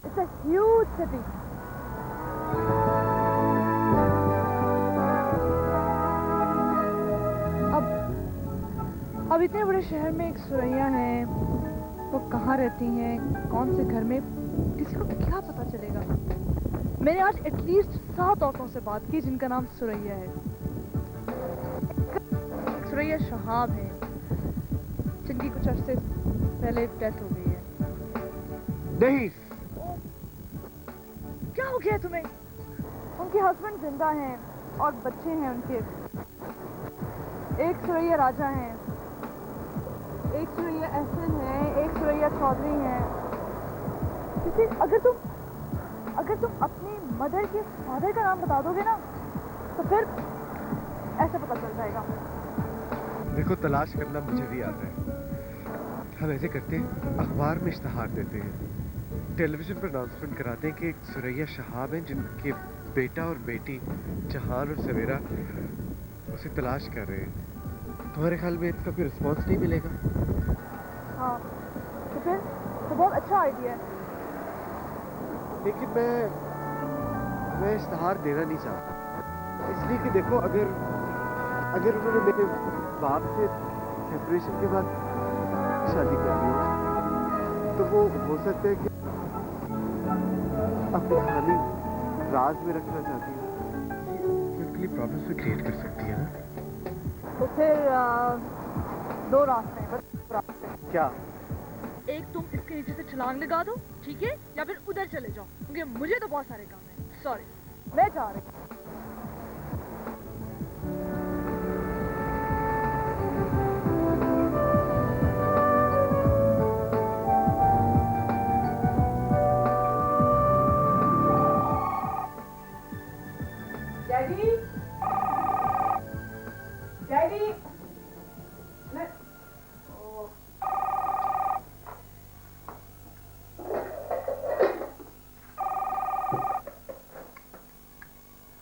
It's a huge city. अब इतने बड़े शहर में एक सुरैया है, वो कहाँ रहती हैं, कौन से घर में, किसी को क्या पता चलेगा। मैंने आज एटलीस्ट 7 औरतों से बात की जिनका नाम सुरैया है। सुरैया शहाब है जिनकी कुछ अरसे पहले डेथ हो गई है। नहीं, क्या हो गया तुम्हें? उनके हस्बैंड जिंदा हैं और बच्चे हैं उनके। एक सुरैया राजा हैं, एक सुरैया एहसन है, एक सुरैया चौधरी है। क्योंकि अगर तुम अपनी मदर के फादर का नाम बता दोगे ना तो फिर ऐसा पता चल जाएगा। देखो, तलाश करना मुझे भी आता है। हम ऐसे करते हैं, अखबार में इश्तहार देते हैं, टेलीविजन पर अनाउंसमेंट कराते हैं कि एक सुरैया शहाब है जिनके बेटा और बेटी जहान और सवेरा उसे तलाश कर रहे हैं। तुम्हारे ख्याल में इसका कोई रिस्पॉन्स नहीं मिलेगा? हाँ, तो फिर तो बहुत अच्छा आइडिया है। लेकिन मैं इश्तहार देना नहीं चाहता, इसलिए कि देखो, अगर उन्होंने मेरे बाप से सेपरेशन के बाद शादी कर ली हो तो वो हो सकता है कि अपनी कहानी राज में रखना चाहती है। उनके लिए प्रॉब्लम्स भी क्रिएट कर सकती है ना। तो फिर 2 रास्ते हैं, बस 2 रास्ते। क्या? एक, तुम इसके नीचे से छलांग लगा दो, ठीक है, या फिर उधर चले जाओ, क्योंकि मुझे तो बहुत सारे काम हैं। सॉरी, मैं जा रही हूँ। Daddy, daddy,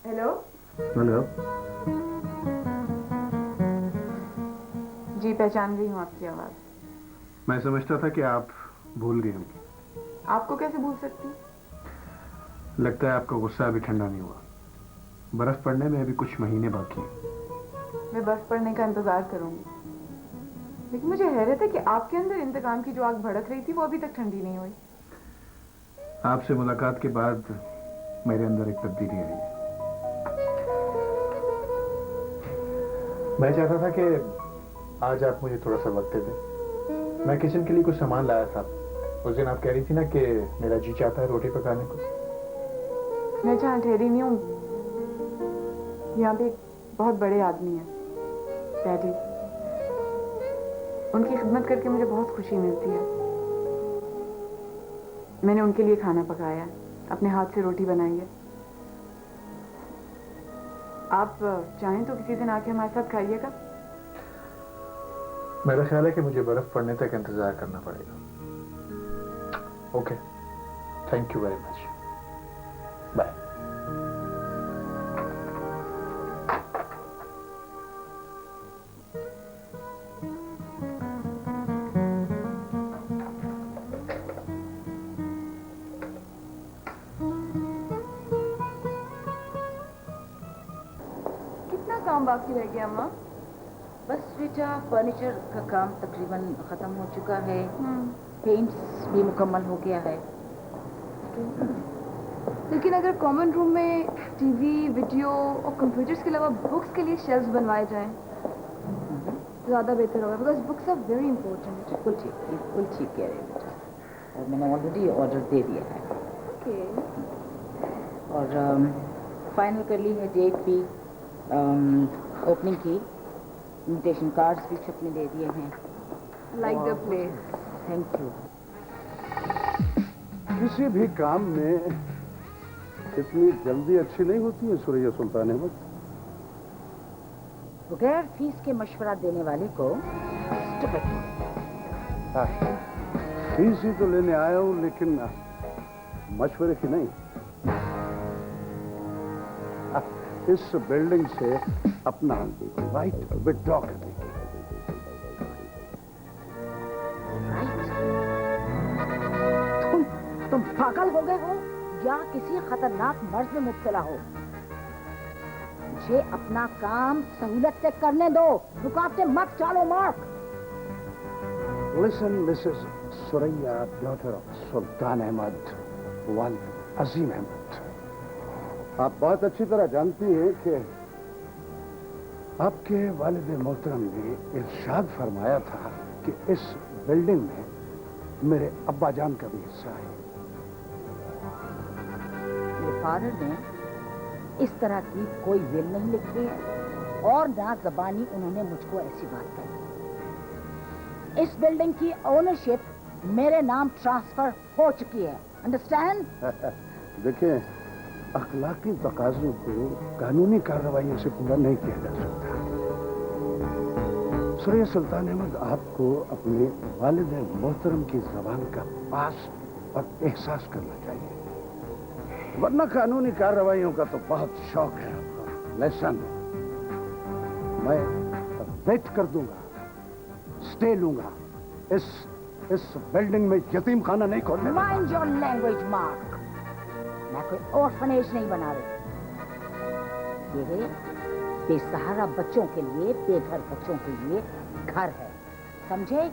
hello. हेलो। जी, पहचान गई हूँ आपकी आवाज। मैं समझता था कि आप भूल गई होंगी। आपको कैसे भूल सकती? लगता है आपका गुस्सा अभी ठंडा नहीं हुआ। बर्फ पड़ने में अभी कुछ महीने बाकी हैं। मैं बर्फ पड़ने का इंतजार करूंगी, लेकिन मुझे हैरत है कि आपके अंदर इंतकाम की जो आग भड़क रही थी वो अभी तक ठंडी नहीं हुई। आपसे मुलाकात के बाद मेरे अंदर एक तब्दीली आई है। मैं चाहता था कि आज आप मुझे थोड़ा सा वक्त दे दें। मैं किचन के लिए कुछ सामान लाया था। उस दिन आप कह रही थी ना कि मेरा जी चाहता है रोटी पकाने को। मैं जहाँ ठहरी नहीं हूँ, यहाँ पे एक बहुत बड़े आदमी हैं, डैडी। उनकी खिदमत करके मुझे बहुत खुशी मिलती है। मैंने उनके लिए खाना पकाया है, अपने हाथ से रोटी बनाई है। आप चाहें तो किसी दिन आके हमारे साथ खाइएगा। मेरा ख्याल है कि मुझे बर्फ पड़ने तक इंतजार करना पड़ेगा। Okay, thank you very much. Bye. कितना काम बाकी रह गया अम्मा? बस बेटा, फर्नीचर का काम तकरीबन ख़त्म हो चुका है। पेंट्स भी मुकम्मल हो गया है। लेकिन अगर कॉमन रूम में टीवी, वीडियो और कंप्यूटर्स के अलावा बुक्स के लिए शेल्फ्स बनवाए जाएं तो ज़्यादा बेहतर होगा, because books are very important. बिल्कुल ठीक कह रहे हैं बेटा। और मैंने ऑलरेडी ऑर्डर दे दिया है। ओके। और फाइनल कर ली है डेट भी, ओपनिंग की। इन्विटेशन कार्ड्स भी छपने दे दिए हैं। Like the place. Thank you. किसी भी काम में इतनी जल्दी अच्छी नहीं होती है सुरैया सुल्तान अहमद। बगैर फीस के मशवरा देने वाले को फीस ही तो लेने आया हूं, लेकिन मशवरे की नहीं। इस बिल्डिंग से अपना राइट विड्रॉ करने की। तुम पागल हो गए हो या किसी खतरनाक मर्ज में मुब्तला हो? मुझे अपना काम सहूलत से करने दो, रुकावटें मत डालो mark. Listen, Mrs. Suraya, daughter of Sultan Ahmad, one Azim Ahmad. आप बहुत अच्छी तरह जानती हैं कि आपके वालिद मोहतरम ने इरशाद फरमाया था कि इस बिल्डिंग में मेरे अब्बा जान का भी हिस्सा है। मेरे फादर ने इस तरह की कोई विल नहीं लिखी है और ना ज़बानी उन्होंने मुझको ऐसी बात कही। इस बिल्डिंग की ओनरशिप मेरे नाम ट्रांसफर हो चुकी है, अंडरस्टैंड? देखिए, अखलाकी तकाज़ों को कानूनी कार्रवाइयों से पूरा नहीं किया जा सकता। सुरैया सुल्तान अहमद आपको अपने वालिद मोहतरम की ज़बान का पास और एहसास करना चाहिए, वरना कानूनी कार्रवाइयों का तो बहुत शौक है आपको। लेसन, मैं वेट कर दूंगा, स्टे लूंगा, इस बिल्डिंग में यतीम खाना नहीं खोलने। Mind your language mark. मैं कोई ऑर्फनेज नहीं बना रही। ये बेसहारा बच्चों के लिए, बेघर बच्चों के लिए घर है, समझे?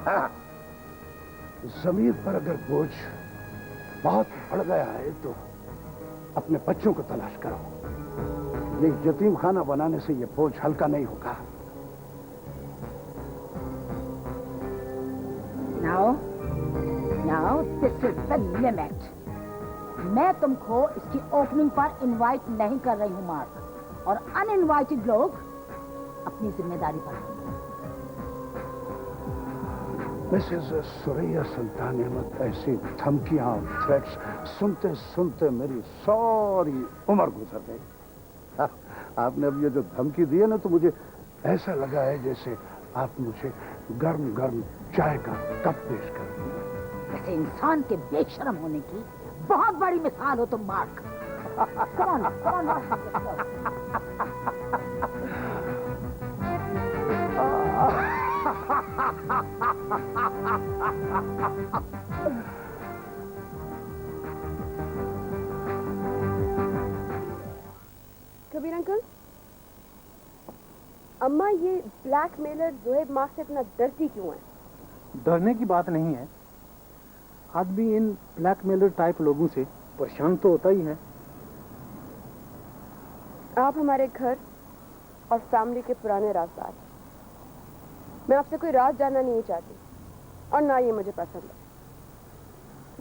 हाँ, जमीन पर अगर बोझ बहुत बढ़ गया है तो अपने बच्चों को तलाश करो। ये यतीम खाना बनाने से ये बोझ हल्का नहीं होगा। Now this is the limit. मैं तुमको इसकी ओपनिंग पर इनवाइट नहीं कर रही हूँ मार्क, और अनइनवाइटेड लोग अपनी जिम्मेदारी पर। मिसेस सुरैया सुल्तान अहमद ऐसी धमकियां और थ्रेट्स सुनते सुनते मेरी सारी उम्र गुजर गई। आपने अब ये जो धमकी दी है ना, तो मुझे ऐसा लगा है जैसे आप मुझे गर्म गर्म चाय का कप पेश कर रही हैं। ऐसे इंसान के बेशर्म होने की बहुत बड़ी मिसाल हो तुम mark. Come on, Kabir uncle, अम्मा ये ब्लैकमेलर जोहेब मार्क से इतना डरती क्यों है? डरने की बात नहीं है। आदमी इन ब्लैकमेलर टाइप लोगों से परेशान तो होता ही है। आप हमारे घर और फैमिली के पुराने राजदार हैं। मैं आपसे कोई राज जानना नहीं चाहती और ना ये मुझे पसंद है,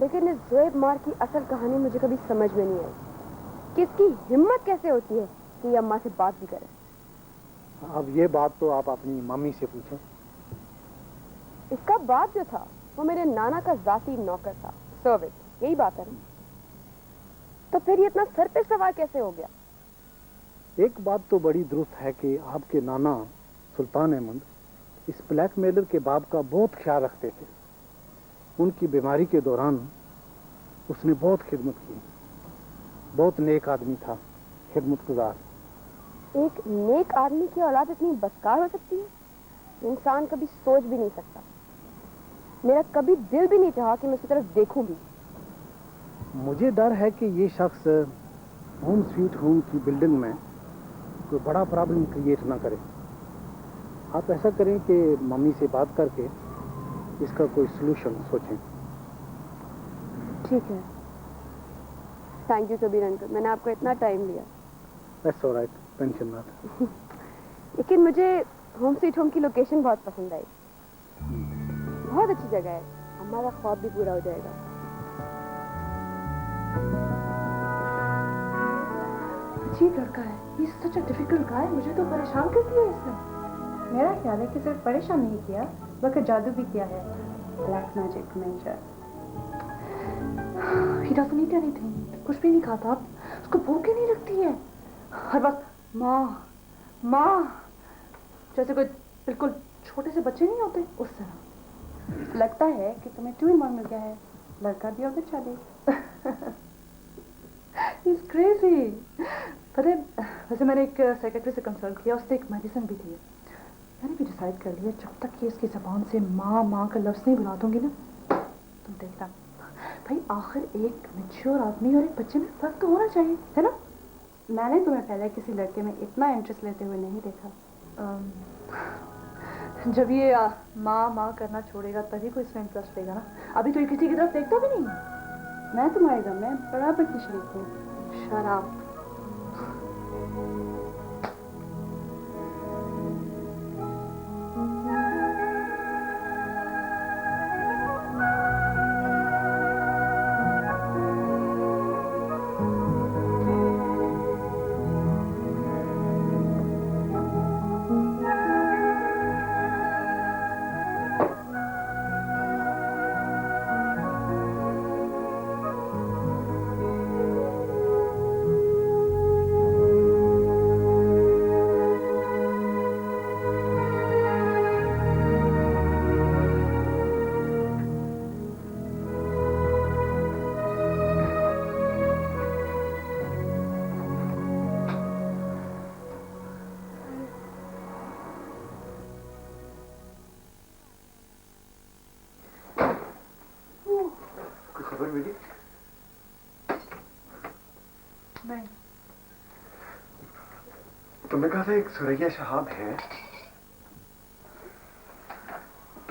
लेकिन इस जोहेब मार्क की असल कहानी मुझे कभी समझ में नहीं आई कि इसकी हिम्मत कैसे होती है कि ये अम्मा से बात भी करे। अब ये बात तो आप अपनी मम्मी से पूछें। इसका बाप जो था वो मेरे नाना का जाती नौकर था, सर्विस, यही बात है ना? तो फिर ये इतना सर पे सवार कैसे हो गया? एक बात तो बड़ी दुरुस्त है कि आपके नाना सुल्तान अहमद इस ब्लैकमेलर के बाप का बहुत ख्याल रखते थे। उनकी बीमारी के दौरान उसने बहुत खिदमत की। बहुत नेक आदमी था, खिदमतगुजार। एक नेक आदमी की औलाद इतनी बदकार हो सकती है, इंसान कभी सोच भी नहीं सकता। मेरा कभी दिल भी नहीं चाहा कि मैं उसकी तरफ देखूं भी। मुझे डर है कि ये शख्स होम स्वीट होम की बिल्डिंग में कोई बड़ा प्रॉब्लम क्रिएट ना करे। आप ऐसा करें कि मम्मी से बात करके इसका कोई सलूशन सोचें। ठीक है, थैंक यू कबीर अंकल, मैंने आपको इतना टाइम लिया। दैट्स ऑलराइट, टेंशन मत। लेकिन मुझे होम स्वीट होम की लोकेशन बहुत पसंद आई। बहुत अच्छी जगह है, हमारा ख्वाब भी पूरा हो जाएगा। अजीब लड़का है, ये सच अ डिफिकल्ट गाय। मुझे तो परेशान कर दिया इसने। मेरा ख्याल है कि सिर्फ परेशान नहीं किया बल्कि जादू भी किया है। Black magic major. He doesn't eat anything, कुछ भी नहीं खाता। उसको भूख ही नहीं लगती है, हर वक्त माँ माँ, जैसे कोई बिल्कुल छोटे से बच्चे नहीं होते उस तरह। लगता है कि तुम्हें ट्विन मिल गया है, लड़का भी और बच्चा भी। He's crazy। पता है, वैसे मैंने एक साइकेट्रिस्ट से कंसल्ट किया, उसने एक मेडिसिन भी दी है। मैंने भी डिसाइड कर लिया, जब तक ये इसकी ज़बान से माँ माँ का लफ्ज़ नहीं बुला दूंगी ना, तुम देखना भाई आखिर एक मैच्योर आदमी और एक बच्चे में फर्क तो होना चाहिए, है ना? मैंने तुम्हें पहले किसी लड़के में इतना इंटरेस्ट लेते हुए नहीं देखा। जब ये माँ माँ करना छोड़ेगा तभी कोई इसमें इंटरेस्ट लेगा ना। अभी तो ये किसी की तरफ देखता भी नहीं है। मैं तुम्हारे गम में बराबर की शरीक हूँ। शराब। कोई खबर मिली? नहीं। तुमने कहा था एक सुरैया शहाब है।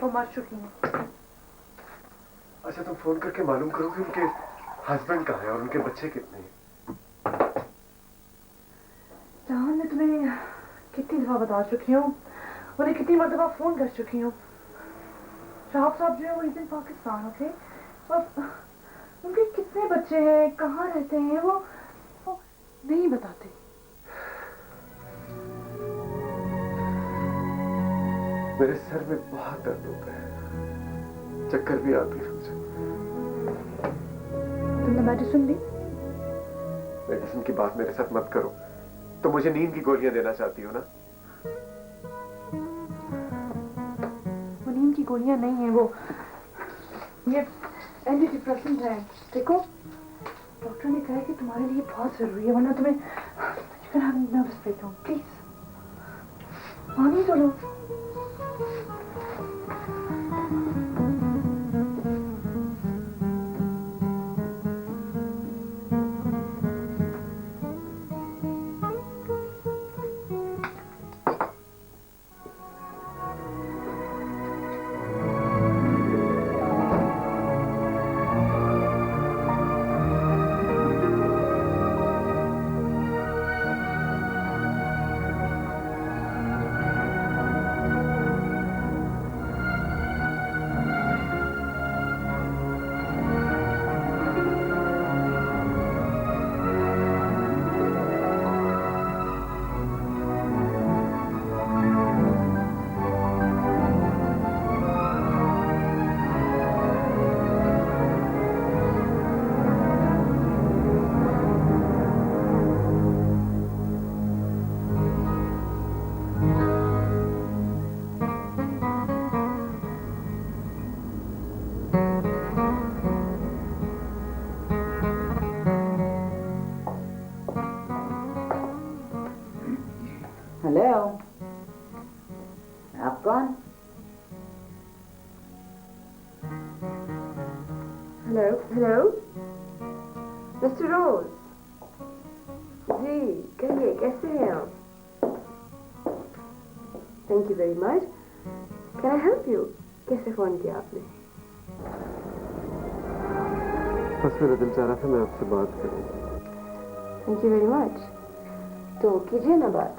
वो मर चुकी है। अच्छा, तुम फोन करके मालूम करो कि उनके हस्बैंड कहाँ है और उनके बच्चे कितने हैं। जहां मैं तुम्हें कितनी दफा बता चुकी हूँ, उन्हें कितनी मर्तबा फोन कर चुकी हूँ। शहाब साहब जो है वो इस दिन पाकिस्तान, ओके? और उनके कितने बच्चे हैं, कहाँ रहते हैं, वो नहीं बताते। मेरे सर में बहुत दर्द होता है, चक्कर भी आती है मुझे। तुमने मेडिसिन ली? मेडिसिन की बात मेरे साथ मत करो। तो मुझे नींद की गोलियां देना चाहती हो ना? वो नींद की गोलियां नहीं है, वो ये एंटी डिप्रेसेंट है। देखो, डॉक्टर ने कहा है कि तुम्हारे लिए बहुत जरूरी है, वरना तुम्हें you can have nervous breakdown. Please मानी तो लो। हेलो, आप कौन? हेलो हेलो मिस्टर रोज। जी कहिए, कैसे हैं आप? Thank you very much. Can I help you? कैसे फोन किया आपने? बस मेरा दिल चाह रहा था मैं आपसे बात करूं। Thank you very much. तो कीजिए ना बात।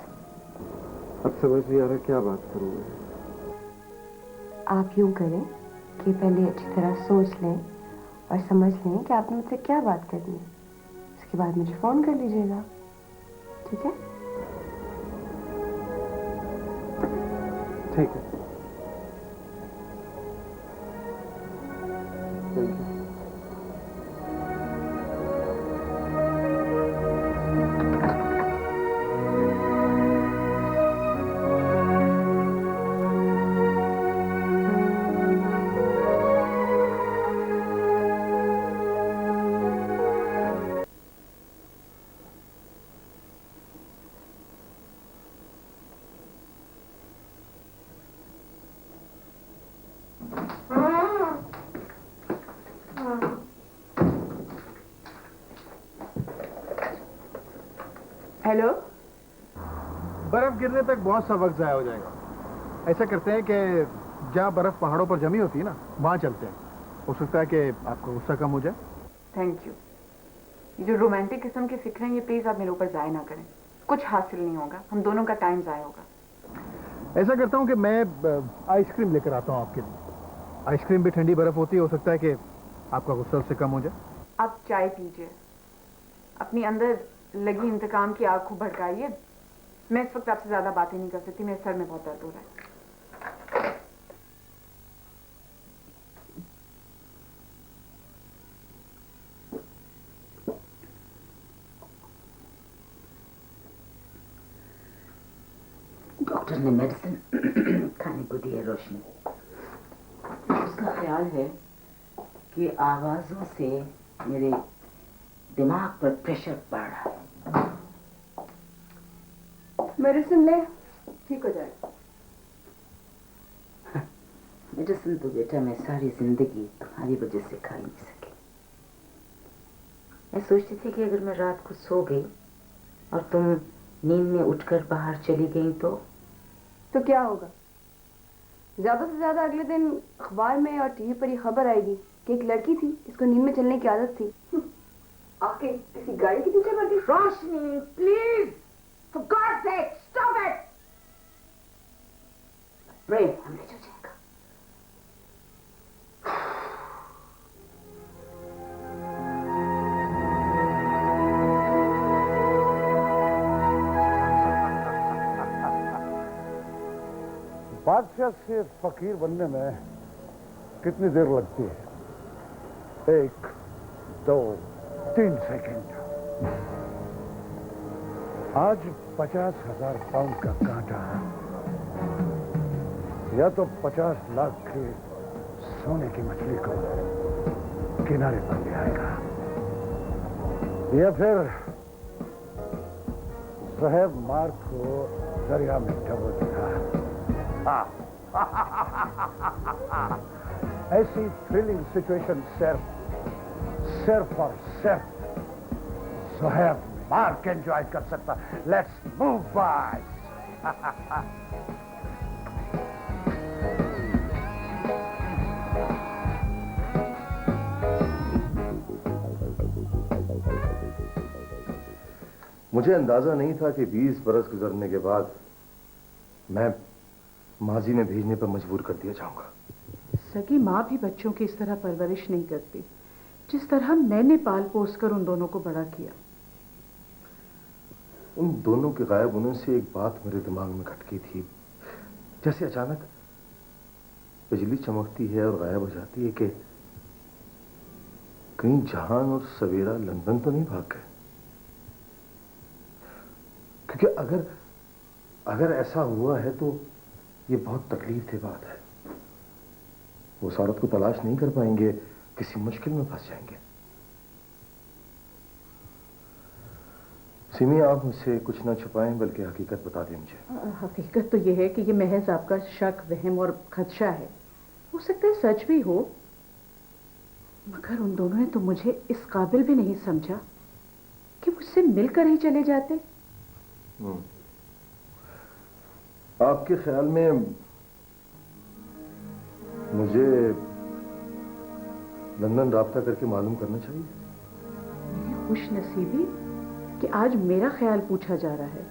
अब समझ नहीं आ रहा क्या बात करूं मैं। आप यूं करें कि पहले अच्छी तरह सोच लें और समझ लें कि आपने मुझसे क्या बात करनी है। उसके बाद मुझे फोन कर लीजिएगा, ठीक है? ठीक है। Thank you. हेलो। बर्फ गिरने तक बहुत सा वक्त जाया हो जाएगा। ऐसा करते हैं कि जहाँ बर्फ पहाड़ों पर जमी होती है ना, वहाँ चलते हैं। हो सकता है कि आपका गुस्सा कम हो जाए। Thank you. ये जो रोमांटिक किस्म की फिक्र हैं, ये प्लीज आप मेरे ऊपर जाया ना करें। कुछ हासिल नहीं होगा, हम दोनों का टाइम जाया होगा। ऐसा करता हूँ कि मैं आइसक्रीम लेकर आता हूँ आपके लिए। आइसक्रीम भी ठंडी बर्फ होती है, हो सकता है कि आपका गुस्सा उससे कम हो जाए। आप चाय पीजिए, अपनी अंदर लगी इंतकाम की आग को भड़काइए। मैं इस वक्त आपसे ज्यादा बातें नहीं कर सकती, मेरे सर में बहुत दर्द हो रहा है। डॉक्टर ने मेडिसिन खाने को दी है रोशनी। उसका ख्याल है कि आवाजों से मेरे दिमाग पर प्रेशर पड़ रहा है। मेडिसिन ले, ठीक हो जाएगा। मेडिसिन तो बेटा मैं सारी जिंदगी तुम्हारी वजह से खा ही नहीं सकी। मैं सोचती थी कि अगर मैं रात को सो गई और तुम नींद में उठकर बाहर चली गई तो क्या होगा? ज्यादा से ज्यादा अगले दिन अखबार में और टीवी पर ये खबर आएगी कि एक लड़की थी जिसको नींद में चलने की आदत थी, आके किसी गाड़ी के पीछे पड़ गई। Roshni please, for God's sake stop it. Brain haemorrhage हो जाएगा। बादशाह से फकीर बनने में कितनी देर लगती है? 1, 2, 3 सेकंड। आज 50,000 पाउंड का कांटा या तो 50 लाख के सोने की मछली को किनारे पर ले आएगा, या फिर साहब मार्क को दरिया में डबो देगा। ऐसी थ्रिलिंग सिचुएशन सिर्फ और सिर्फ सुहेब मार्क एंजॉय कर सकता। Let's move boys. मुझे अंदाजा नहीं था कि 20 बरस गुजरने के बाद मैं माजी में भेजने पर मजबूर कर दिया जाऊंगा। सगी माँ भी बच्चों की इस तरह परवरिश नहीं करती जिस तरह मैंने पाल पोस कर उन दोनों को बड़ा किया। उन दोनों के गायब होने से एक बात मेरे दिमाग में खटकी थी। जैसे अचानक बिजली चमकती है और गायब हो जाती है कि कहीं जहान और सवेरा लंदन तो नहीं भाग गए। क्योंकि अगर ऐसा हुआ है तो ये बहुत तकलीफ की बात है। वो उस औरत को तलाश नहीं कर पाएंगे, किसी मुश्किल में फंस जाएंगे। सिमी, आप मुझसे कुछ ना छुपाएं बल्कि हकीकत बता दें मुझे। हकीकत तो यह है कि ये महज आपका शक, वहम और खदशा है। हो सकता है सच भी हो, मगर उन दोनों ने तो मुझे इस काबिल भी नहीं समझा कि मुझसे मिलकर ही चले जाते। आपके ख्याल में मुझे लंदन राब्ता करके मालूम करना चाहिए? मेरी खुश नसीबी कि आज मेरा ख्याल पूछा जा रहा है।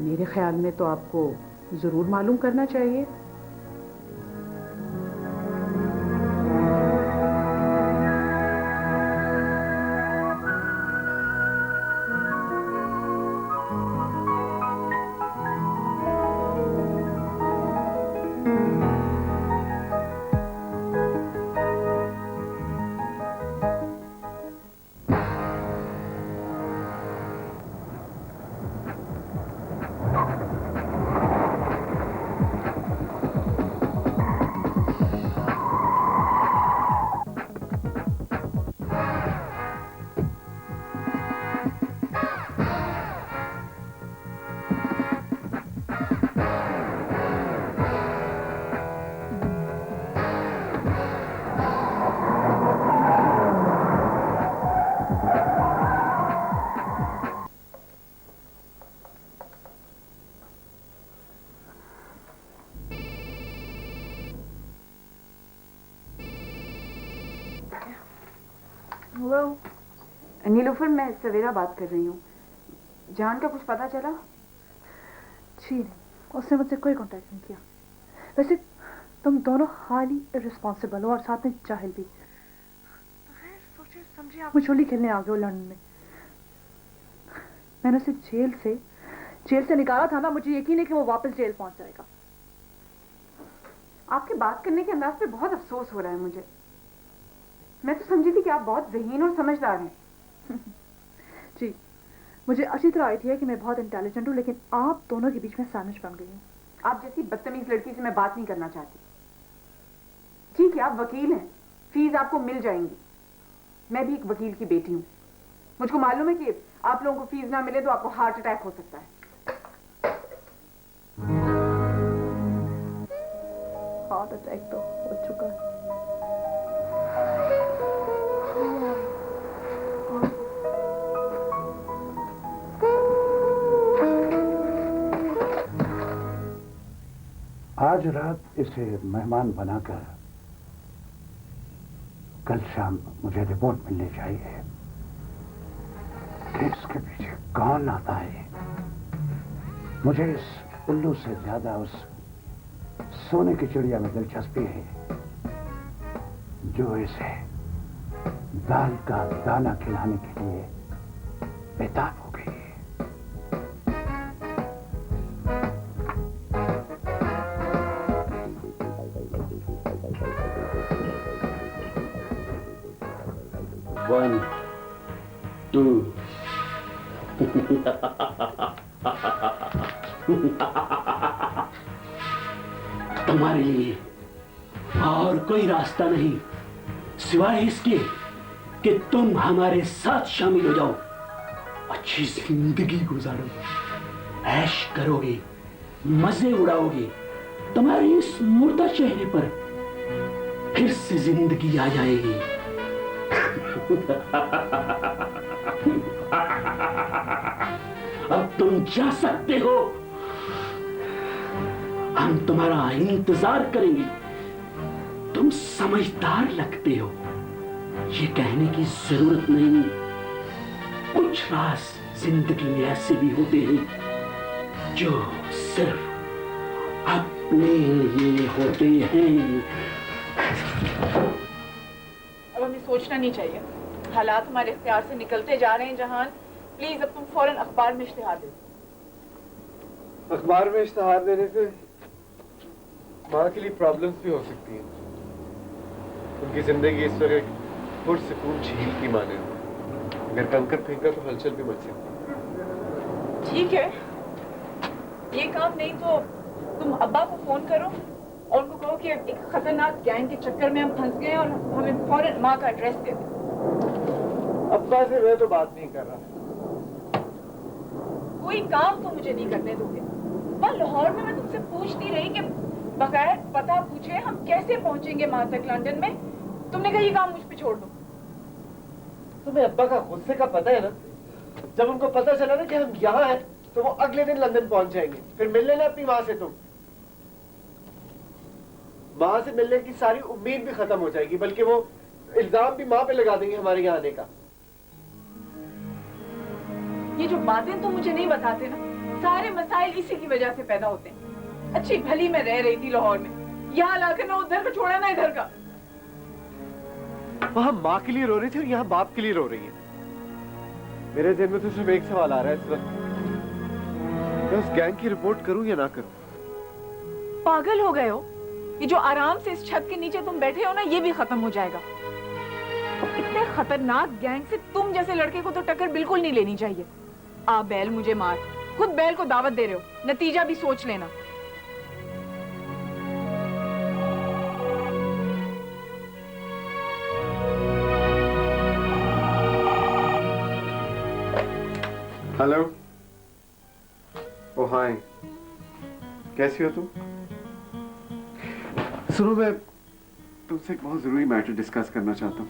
मेरे ख्याल में तो आपको जरूर मालूम करना चाहिए। हेलो नीलूफर, मैं सवेरा बात कर रही हूँ। जान का कुछ पता चला? जी नहीं, उसने मुझसे कोई कांटेक्ट नहीं किया। वैसे तुम दोनों हाईली इररिस्पॉन्सिबल हो और साथ में जाहिल भी। बगैर सोचे समझे आप मुझे होली खेलने आ गए हो लंदन में। मैंने उसे जेल से निकाला था ना, मुझे यकीन है कि वो वापस जेल पहुंच जाएगा। आपके बात करने के अंदाज पे बहुत अफसोस हो रहा है मुझे। मैं तो समझी थी कि आप बहुत ज़हीन और समझदार हैं। जी, मुझे अच्छी तरह आई थी कि मैं बहुत इंटेलिजेंट हूँ, लेकिन आप दोनों के बीच में सैंडविच बन गई हूँ। आप जैसी बदतमीज लड़की से मैं बात नहीं करना चाहती। ठीक है, आप वकील हैं, फीस आपको मिल जाएंगी। मैं भी एक वकील की बेटी हूँ। मुझको मालूम है कि आप लोगों को फीस ना मिले तो आपको हार्ट अटैक हो सकता है। हार्ट अटैक तो हो चुका है। आज रात इसे मेहमान बनाकर कल शाम मुझे रिपोर्ट मिलनी चाहिए कि इसके पीछे कौन आता है। मुझे इस उल्लू से ज्यादा उस सोने की चिड़िया में दिलचस्पी है जो इसे दाल का दाना खिलाने के लिए बेताब हो गई है। One, two. तुम्हारे लिए और कोई रास्ता नहीं सिवाय इसके कि तुम हमारे साथ शामिल हो जाओ, अच्छी जिंदगी गुजारो, ऐश करोगे, मजे उड़ाओगे। तुम्हारे इस मुर्दा चेहरे पर फिर से जिंदगी आ जाएगी। अब तुम जा सकते हो, हम तुम्हारा इंतजार करेंगे। तुम समझदार लगते हो, ये कहने की जरूरत नहीं। कुछ राज जिंदगी में ऐसे भी होते हैं जो सिर्फ अपने लिए होते हैं। अब हमें सोचना नहीं चाहिए, हालात हमारे इख्तियार से निकलते जा रहे हैं। जहान प्लीज अब तुम फौरन अखबार में इश्तिहार दे दो। अखबार में इश्तिहार देने से माँ के लिए प्रॉब्लम्स भी हो सकती हैं। उनकी जिंदगी इस वक्त पुरसकून झील की माने, अगर कंकर फेंका तो हलचल भी मच सकती। ठीक है, ये काम नहीं तो तुम अब्बा को फोन करो और उनको कहो कि एक खतरनाक गैंग के चक्कर में हम फंस गए और हमें फौरन माँ का एड्रेस दे दो। अब्बा से मैं तो बात नहीं कर रहा। कोई काम तो मुझे नहीं करने दोगे। वहाँ लाहौर में मैं तुमसे पूछती रही कि बगैर पता पूछे हम कैसे पहुंचेंगे माँ तक लंदन में। तुमने कहा ये काम मुझ पे छोड़ दो। तुम्हें अब्बा का गुस्से का पता है ना? जब उनको पता चला ना कि हम यहाँ हैं तो वो अगले दिन लंदन पहुंच जाएंगे, फिर मिल लेना अपनी माँ से। तुम माँ से मिलने की सारी उम्मीद भी खत्म हो जाएगी, बल्कि वो इल्जाम भी माँ पे लगा देंगे हमारे यहाँ आने का। ये जो बातें तुम मुझे नहीं बताते ना, सारे मसाइल इसी की वजह से पैदा होते हैं। अच्छी भली मैं रह रही थी लाहौर में, यहाँ लाकर ना उधर का छोड़ा ना इधर का। वहां माँ के लिए रो रही थी और यहाँ बाप के लिए रो रही है। मेरे दिल में तो सिर्फ एक सवाल आ रहा है इस वक्त, मैं उस गैंग की रिपोर्ट करूं या ना करूं? पागल हो गए हो? ये जो आराम से इस छत के नीचे तुम बैठे हो ना, ये भी खत्म हो जाएगा। इतने खतरनाक गैंग से तुम जैसे लड़के को तो टक्कर बिल्कुल नहीं लेनी चाहिए। आ बैल मुझे मार, खुद बैल को दावत दे रहे हो, नतीजा भी सोच लेना। हेलो। ओ हाय, कैसी हो तुम? सुनो, मैं तुमसे एक बहुत जरूरी मैटर डिस्कस करना चाहता हूँ।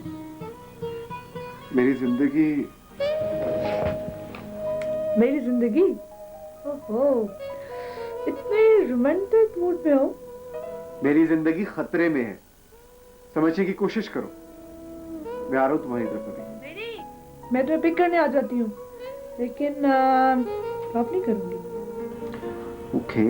मेरी जिंदगी ओहो, इतने रोमांटिक मूड में हो। मेरी जिंदगी खतरे में है, समझने की कोशिश करो। मैं आ रहा हूँ तुम्हारी तरफ अभी। मैं तुम्हें पिक करने आ जाती हूँ, लेकिन ड्रॉप नहीं करूँगी। ओके